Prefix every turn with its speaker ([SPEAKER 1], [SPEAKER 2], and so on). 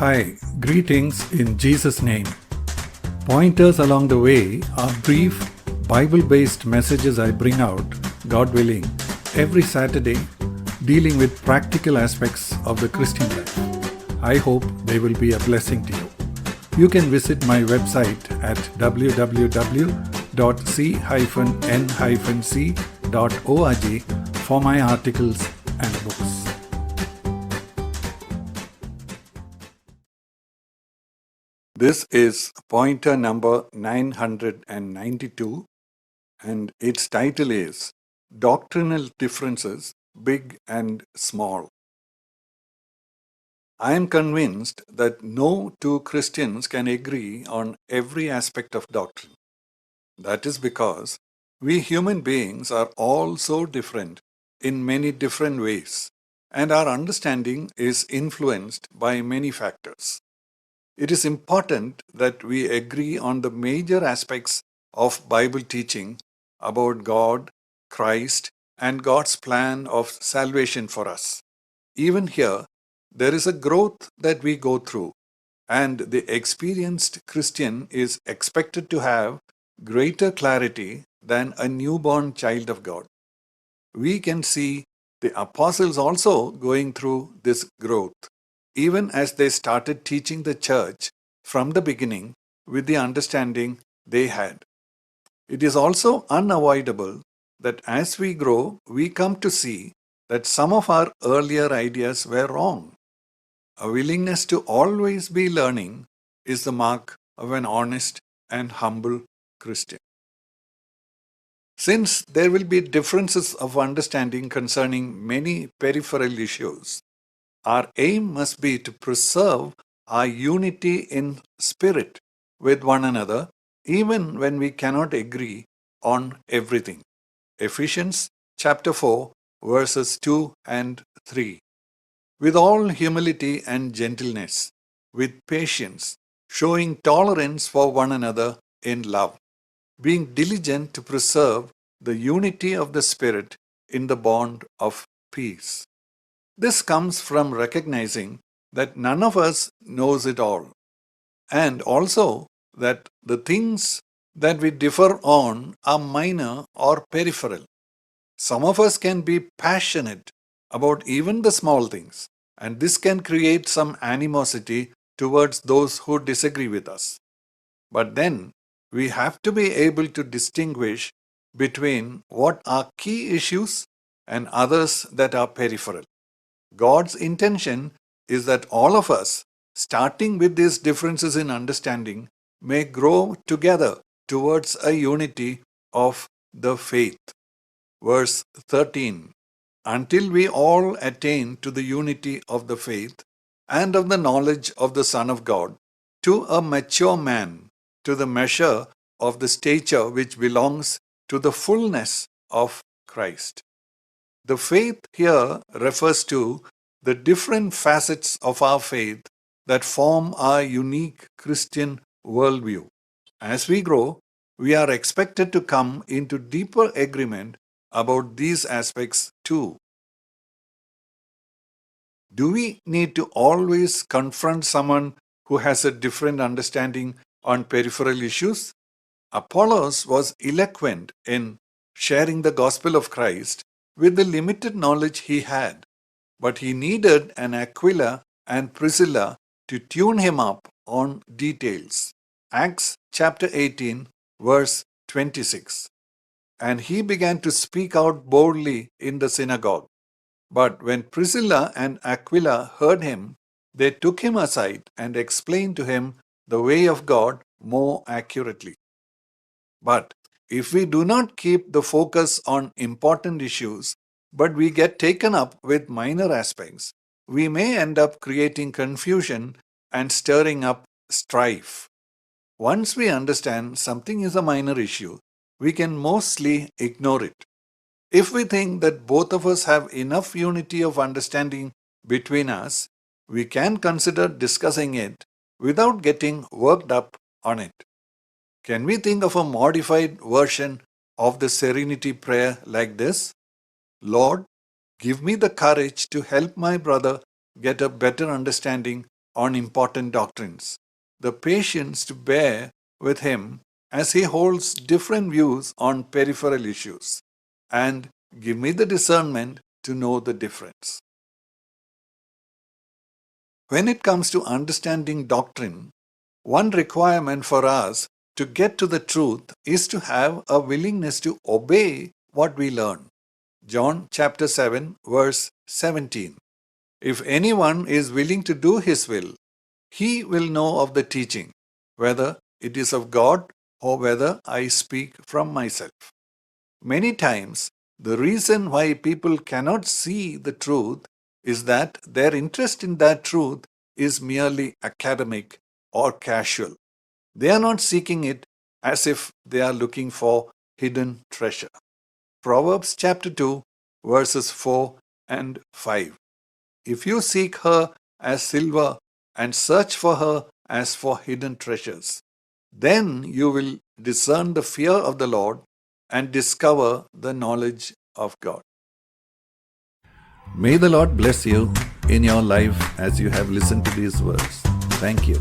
[SPEAKER 1] Hi, greetings in Jesus' name. Pointers along the way are brief, Bible based messages I bring out, God willing, every Saturday, dealing with practical aspects of the Christian life. I hope they will be a blessing to you. You can visit my website at www.c-n-c.org for my articles and books. This is pointer number 992, and its title is Doctrinal Differences, Big and Small. I am convinced that no two Christians can agree on every aspect of doctrine. That is because we human beings are all so different in many different ways, and our understanding is influenced by many factors. It is important that we agree on the major aspects of Bible teaching about God, Christ, and God's plan of salvation for us. Even here, there is a growth that we go through, and the experienced Christian is expected to have greater clarity than a newborn child of God. We can see the apostles also going through this growth, even as they started teaching the church from the beginning with the understanding they had. It is also unavoidable that as we grow, we come to see that some of our earlier ideas were wrong. A willingness to always be learning is the mark of an honest and humble Christian. Since there will be differences of understanding concerning many peripheral issues, our aim must be to preserve our unity in spirit with one another, even when we cannot agree on everything. Ephesians chapter 4, verses 2 and 3. With all humility and gentleness, with patience, showing tolerance for one another in love, being diligent to preserve the unity of the Spirit in the bond of peace. This comes from recognizing that none of us knows it all, and also that the things that we differ on are minor or peripheral. Some of us can be passionate about even the small things, and this can create some animosity towards those who disagree with us. But then we have to be able to distinguish between what are key issues and others that are peripheral. God's intention is that all of us, starting with these differences in understanding, may grow together towards a unity of the faith. Verse 13. Until we all attain to the unity of the faith and of the knowledge of the Son of God, to a mature man, to the measure of the stature which belongs to the fullness of Christ. The faith here refers to the different facets of our faith that form our unique Christian worldview. As we grow, we are expected to come into deeper agreement about these aspects too. Do we need to always confront someone who has a different understanding on peripheral issues? Apollos was eloquent in sharing the gospel of Christ with the limited knowledge he had, but he needed an Aquila and Priscilla to tune him up on details. Acts chapter 18, verse 26. And he began to speak out boldly in the synagogue. But when Priscilla and Aquila heard him, they took him aside and explained to him the way of God more accurately. But if we do not keep the focus on important issues, but we get taken up with minor aspects, we may end up creating confusion and stirring up strife. Once we understand something is a minor issue, we can mostly ignore it. If we think that both of us have enough unity of understanding between us, we can consider discussing it without getting worked up on it. Can we think of a modified version of the serenity prayer like this? Lord, give me the courage to help my brother get a better understanding on important doctrines, the patience to bear with him as he holds different views on peripheral issues, and give me the discernment to know the difference. When it comes to understanding doctrine, one requirement for us to get to the truth is to have a willingness to obey what we learn. John chapter 7 verse 17. If anyone is willing to do his will, he will know of the teaching, whether it is of God or whether I speak from myself. Many times, the reason why people cannot see the truth is that their interest in that truth is merely academic or casual. They are not seeking it as if they are looking for hidden treasure. Proverbs chapter 2, verses 4 and 5. If you seek her as silver and search for her as for hidden treasures, then you will discern the fear of the Lord and discover the knowledge of God. May the Lord bless you in your life as you have listened to these words. Thank you.